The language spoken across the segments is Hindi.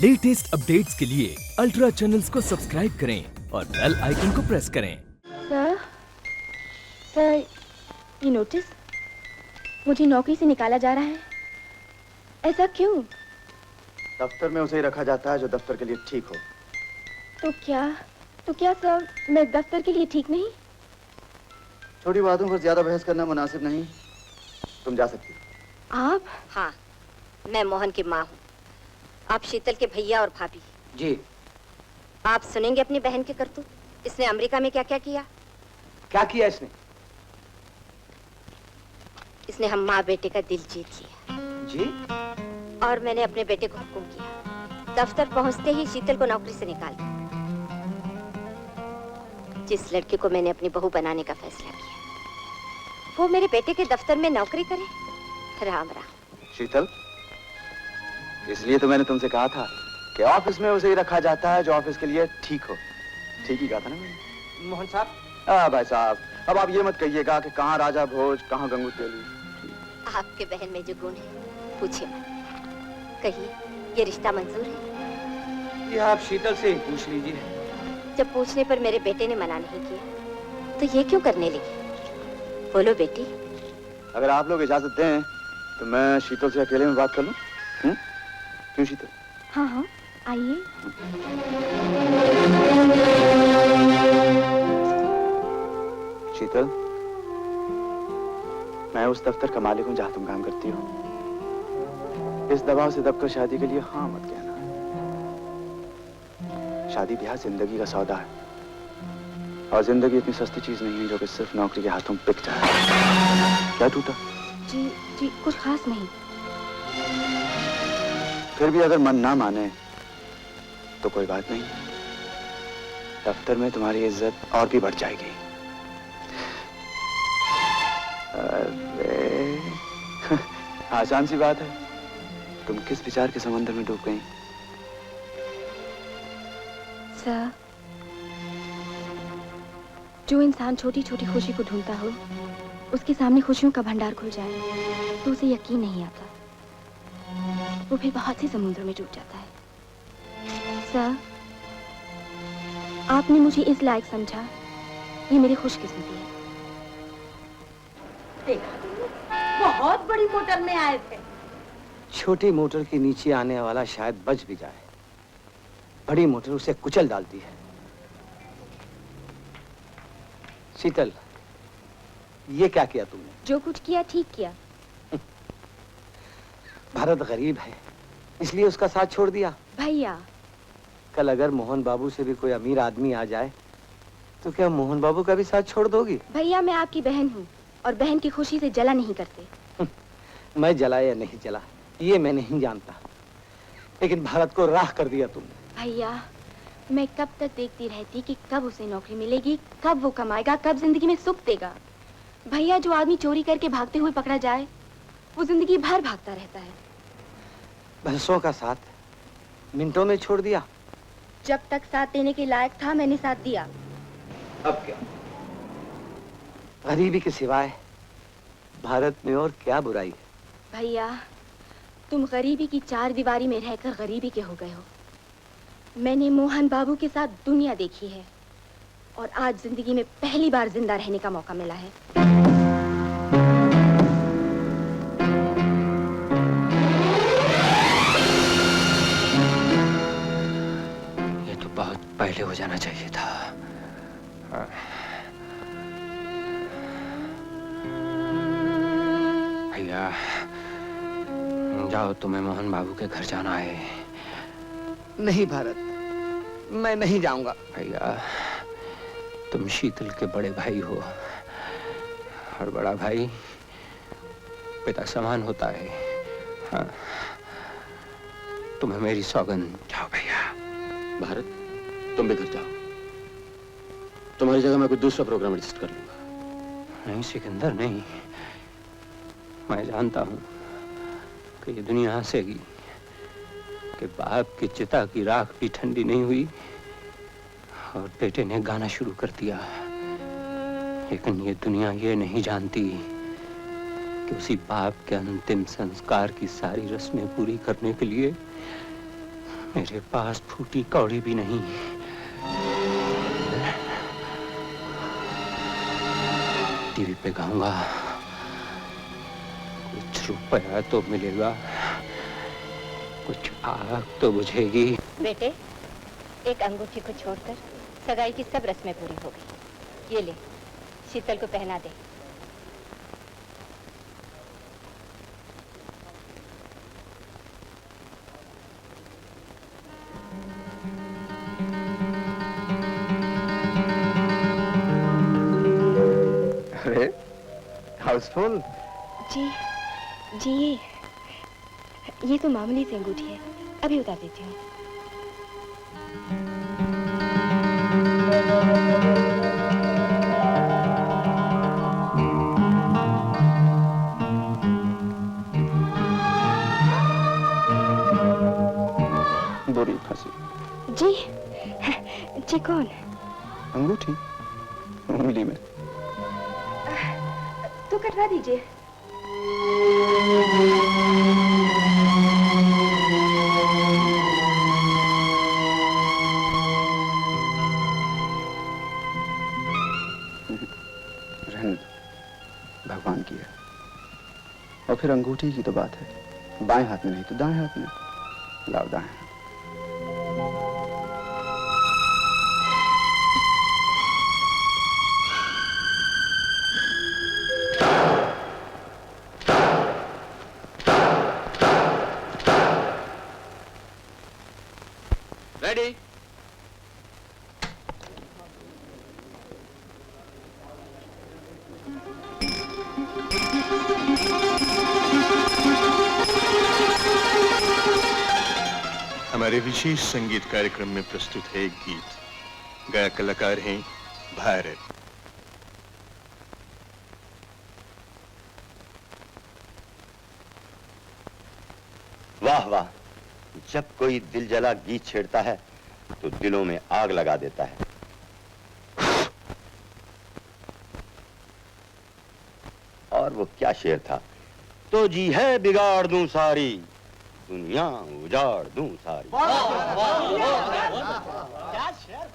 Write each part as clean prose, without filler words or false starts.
लेटेस्ट अपडेट्स के लिए अल्ट्रा चैनल्स को सब्सक्राइब करें और बेल आइकन को प्रेस करें। सर, ये नोटिस, मुझे नौकरी से निकाला जा रहा है। ऐसा क्यों? दफ्तर में उसे ही रखा जाता है जो दफ्तर के लिए ठीक हो। तो क्या सर, मैं दफ्तर के लिए ठीक नहीं? छोटी बातों पर ज्यादा बहस करना मुनासिब नहीं। तुम जा सकती हो। आप? हाँ, मैं मोहन की माँ हूँ। आप शीतल के भैया और भाभी। जी। आप सुनेंगे अपनी बहन के करतूत। इसने अमेरिका में क्या क्या किया। क्या किया इसने? इसने हम माँ बेटे का दिल जीत लिया। जी? और मैंने अपने बेटे को हुक्म किया, दफ्तर पहुंचते ही शीतल को नौकरी से निकाल दो। जिस लड़के को मैंने अपनी बहू बनाने का फैसला किया, वो मेरे बेटे के दफ्तर में नौकरी करे। राम राम। शीतल, इसलिए तो मैंने तुमसे कहा था कि ऑफिस में उसे ही रखा जाता है जो ऑफिस के लिए ठीक हो। ठीक ही कहा था ना मैंने? मोहन साहब। भाई साहब, अब आप ये मत कहिएगा कि कहाँ राजा भोज कहाँ गंगू तेली। आपके बहन में जो गुण है पूछिए मत। कहिए, ये रिश्ता मंजूर है? ये आप शीतल से ही पूछ लीजिए। जब पूछने पर मेरे बेटे ने मना नहीं किया तो ये क्यों करने लगी? बोलो बेटी। अगर आप लोग इजाजत दें तो मैं शीतल से अकेले में बात कर लूं। क्यों शीतल? हाँ हाँ, आइए। शीतल, मैं उस दफ्तर का मालिक हूं जहां तुम काम करती हो। इस दबाव से दबकर शादी के लिए हाँ मत कहना। शादी ब्याह जिंदगी का सौदा है, और जिंदगी इतनी सस्ती चीज नहीं है जो कि सिर्फ नौकरी के हाथों बिक जाए। क्या टूटा? जी जी, कुछ खास नहीं। फिर भी अगर मन ना माने तो कोई बात नहीं, दफ्तर में तुम्हारी इज्जत और भी बढ़ जाएगी। अरे आसान सी बात है। तुम किस विचार के समंदर में डूब गई? सर, जो इंसान छोटी छोटी खुशी को ढूंढता हो, उसके सामने खुशियों का भंडार खुल जाए तो उसे यकीन नहीं आता। वो फिर बहुत से समुद्र में डूब जाता है। सर, आपने मुझे इस लायक समझा, ये मेरी खुशकिस्मती है। देखा, बहुत बड़ी मोटर में आए थे। छोटी मोटर के नीचे आने वाला शायद बच भी जाए, बड़ी मोटर उसे कुचल डालती है। शीतल, ये क्या किया तुमने? जो कुछ किया ठीक किया। भारत गरीब है, इसलिए उसका साथ छोड़ दिया। भैया, कल अगर मोहन बाबू से भी कोई अमीर आदमी आ जाए तो क्या मोहन बाबू का भी साथ छोड़ दोगी? भैया, मैं आपकी बहन हूँ और बहन की खुशी से जला नहीं करते। मैं जला या नहीं जला ये मैं नहीं जानता, लेकिन भारत को राख कर दिया तुमने। भैया, मैं कब तक देखती रहती कि कब उसे नौकरी मिलेगी, कब वो कमाएगा, कब जिंदगी में सुख देगा। भैया, जो आदमी चोरी करके भागते हुए पकड़ा जाए वो जिंदगी भर भागता रहता है। भैंसों का साथ मिनटों में छोड़ दिया। जब तक साथ देने के लायक था मैंने साथ दिया। अब क्या? गरीबी के सिवाय भारत में और क्या बुराई है? भैया, तुम गरीबी की चार दीवारी में रहकर गरीबी के हो गए हो। मैंने मोहन बाबू के साथ दुनिया देखी है और आज जिंदगी में पहली बार जिंदा रहने का मौका मिला है। ये तो बहुत पहले हो जाना चाहिए था। भैया, जाओ, तुम्हें मोहन बाबू के घर जाना है। नहीं भारत, मैं नहीं जाऊंगा। भैया, तुम शीतल के बड़े भाई हो और बड़ा भाई पिता समान होता है। हाँ, तुम्हें मेरी सौगंध। जाओ भैया। भारत, तुम भी घर जाओ। तुम्हारी जगह मैं कोई दूसरा प्रोग्राम एडजस्ट कर लूंगा। नहीं सिकंदर, नहीं। मैं जानता हूं कि ये दुनिया हंसेगी कि बाप की चिता की राख भी ठंडी नहीं हुई और बेटे ने गाना शुरू कर दिया। लेकिन ये दुनिया ये नहीं जानती कि उसी बाप के अंतिम संस्कार की सारी रस्में पूरी करने के लिए मेरे पास फूटी कौड़ी भी नहीं। टीवी पे गाऊंगा, कुछ रुपया तो मिलेगा, कुछ आग तो बुझेगी। बेटे, एक अंगूठी को छोड़कर सगाई की सब रस्में पूरी हो गई। ये ले, शीतल को पहना दे। अरे हाउसफुल। जी ये तो मामूली सी अंगूठी है, अभी उतार देती हूँ। बुरी फंसी। जी कौन? अंगूठी उंगली में। तो कटवा दीजिए। रहने दो, भगवान की है। और फिर अंगूठी की तो बात है, बाएं हाथ में नहीं तो दाएं हाथ में। लाओ दाएं हाथ। रेडी? हमारे विशेष संगीत कार्यक्रम में प्रस्तुत है एक गीत। गायक कलाकार हैं भारत। वाह वाह, जब कोई दिल जला गीत छेड़ता है तो दिलों में आग लगा देता है। और वो क्या शेर था? तो जी है बिगाड़ दूं सारी, दुनिया उजाड़ दूं सारी। क्या शेर!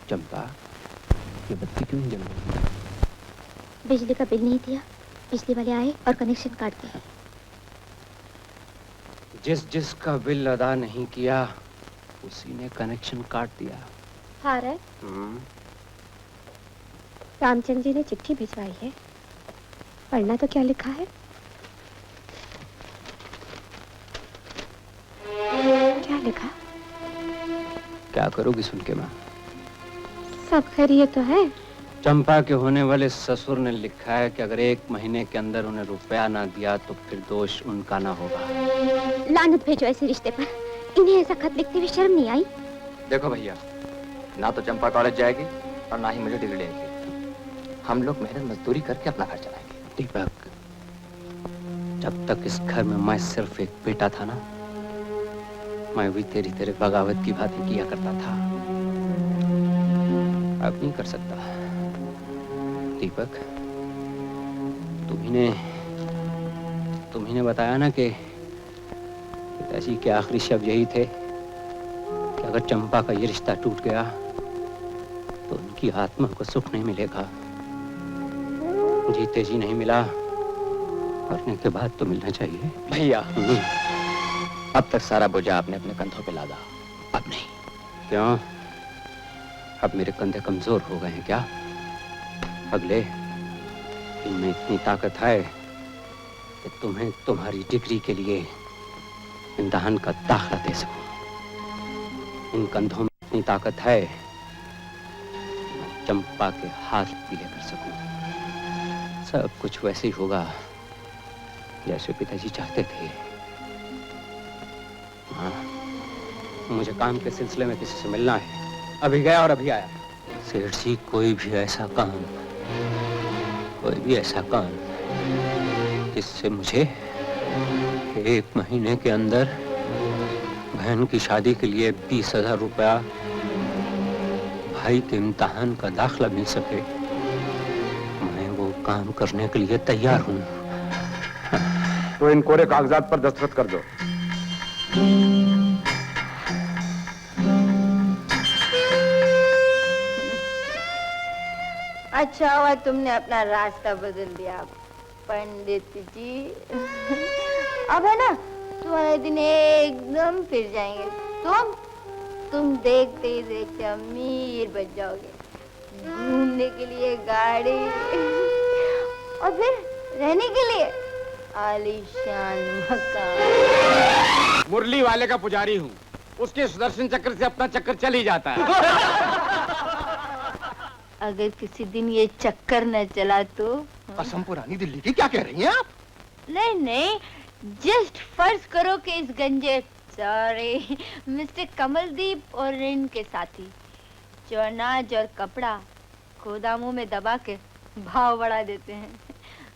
चंपा, ये बत्ती क्यों नहीं जल रही? बिजली का बिल नहीं दिया, बिजली वाले आए और कनेक्शन काट दिया। जिसका बिल अदा नहीं किया उसी ने कनेक्शन काट दिया। हाँ रे, रामचंद्र जी ने चिट्ठी भिजवाई है, पढ़ना तो क्या लिखा है? क्या लिखा? क्या करोगी सुन के माँ? सब खैरियत तो है। चंपा के होने वाले ससुर ने लिखा है कि अगर 1 महीने के अंदर उन्हें रुपया ना दिया तो फिर दोष उनका ना होगा। लानत भेजो ऐसे रिश्ते पर। इन्हें ऐसा खत लिखते हुए शर्म नहीं आई? देखो भैया, ना तो चंपा कॉलेज जाएगी और ना ही मुझे डिग्री लेगी। हम लोग मेहनत मजदूरी करके अपना घर चलाएंगे। दीपक, जब तक इस घर में मैं सिर्फ एक बेटा था ना, मैं भी तेरे बगावत की बातें किया करता था। अब नहीं कर सकता। दीपक, तुम्ही ने बताया ना कि पिताजी के आखिरी शब्द यही थे कि अगर चंपा का ये रिश्ता टूट गया तो उनकी आत्मा को सुख नहीं मिलेगा। जीते जी नहीं मिला, मरने के बाद तो मिलना चाहिए। भैया, अब तक सारा बोझा आपने अपने कंधों पे लादा, अब नहीं। क्यों? अब मेरे कंधे कमजोर हो गए हैं क्या? अगले इनमें इतनी ताकत है कि तुम्हें तुम्हारी डिग्री के लिए इम्तिहान का दाखला दे सकूं। इन कंधों में इतनी ताकत है कि मैं चंपा के हाथ पीले कर सकूं। सब कुछ वैसे ही होगा जैसे पिताजी चाहते थे। हाँ, मुझे काम के सिलसिले में किसी से मिलना है। अभी गया और अभी आया। सेठ जी, कोई भी ऐसा काम जिससे मुझे 1 महीने के अंदर बहन की शादी के लिए 20,000 रुपया, भाई के इम्तिहान का दाखला मिल सके, मैं वो काम करने के लिए तैयार हूँ। तो इन कोरे कागजात पर दस्तखत कर दो। अच्छा हुआ तुमने अपना रास्ता बदल दिया पंडित जी। अब है ना तुम्हारे दिन एकदम फिर जाएंगे। तुम देखते ही देखते अमीर बन जाओगे। घूमने के लिए गाड़ी और फिर रहने के लिए आलीशान मकान। मुरली वाले का पुजारी हूँ, उसके सुदर्शन चक्र से अपना चक्कर चल ही जाता है। अगर किसी दिन ये चक्कर न चला तो? कसम पुरानी दिल्ली की, क्या कह रही हैं आप? नहीं, जस्ट फर्ज करो कि इस गंजे सॉरी मिस्टर कमलदीप और इनके साथी जो अनाज और कपड़ा गोदामों में दबा के भाव बढ़ा देते हैं।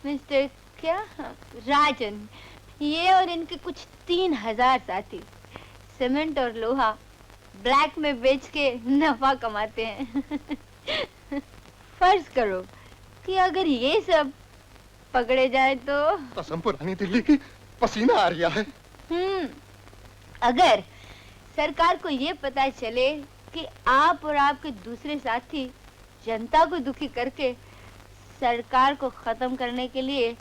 मिस्टर क्या राजन, ये और इनके कुछ 3,000 साथी सीमेंट और लोहा ब्लैक में बेच के नफा कमाते हैं। फर्ज करो कि अगर ये सब पकड़े जाए तो? कसम पुरानी दिल्ली की, पसीना आ रहा है। अगर सरकार को ये पता चले कि आप और आपके दूसरे साथी जनता को दुखी करके सरकार को खत्म करने के लिए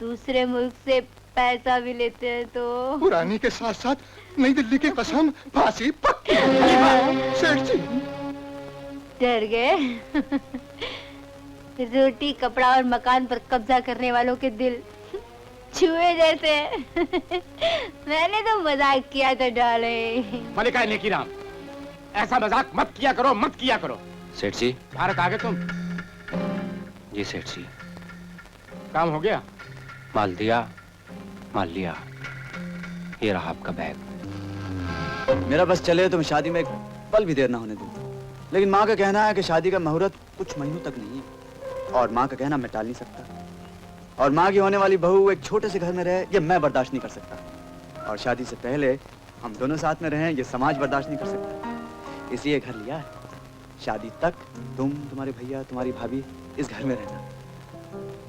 दूसरे मुल्क से पैसा भी लेते हैं तो? पुरानी के साथ साथ नई दिल्ली की कसम, फांसी पक्की। सेठ जी डर गए? रोटी कपड़ा और मकान पर कब्जा करने वालों के दिल छुए जैसे। मैंने तो मजाक किया था डाले। मलिका नेकीराम, ऐसा मजाक मत किया करो। सेठ जी, भारत आ गए तुम? जी सेठ जी। काम हो गया? माल लिया। ये रहा आपका बैग। मेरा बस चले तो मैं शादी में एक पल भी देर ना होने दूं। लेकिन माँ का कहना है कि शादी का मुहूर्त कुछ महीनों तक नहीं है, और माँ का कहना मैं टाल नहीं सकता। और माँ की होने वाली बहू एक छोटे से घर में रहे, ये मैं बर्दाश्त नहीं कर सकता। और शादी से पहले हम दोनों साथ में रहें, ये समाज बर्दाश्त नहीं कर सकता। इसलिए घर लिया है। शादी तक तुम, तुम्हारे भैया, तुम्हारी भाभी इस घर में रहना।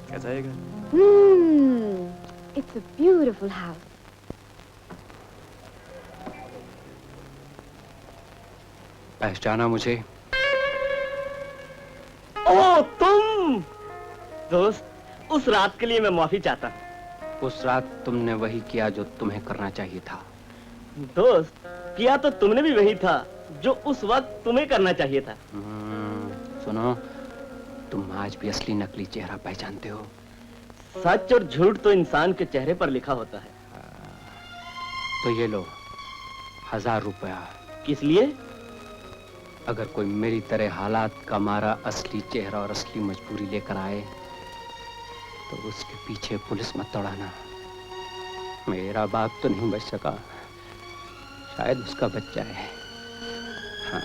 कैसा है घर? It's a beautiful house. पहचाना मुझे? ओ तुम! दोस्त, उस रात के लिए मैं माफी चाहता हूँ। उस रात तुमने वही किया जो तुम्हें करना चाहिए था। दोस्त, किया तो तुमने भी वही था जो उस वक्त तुम्हें करना चाहिए था। सुनो, तुम आज भी असली नकली चेहरा पहचानते हो। सच और झूठ तो इंसान के चेहरे पर लिखा होता है। तो ये लो 1000 रुपया। किस लिए? अगर कोई मेरी तरह हालात का मारा असली चेहरा और असली मजबूरी लेकर आए तो उसके पीछे पुलिस मत दौड़ाना। मेरा बाप तो नहीं बच सका, शायद उसका बच्चा है। हाँ।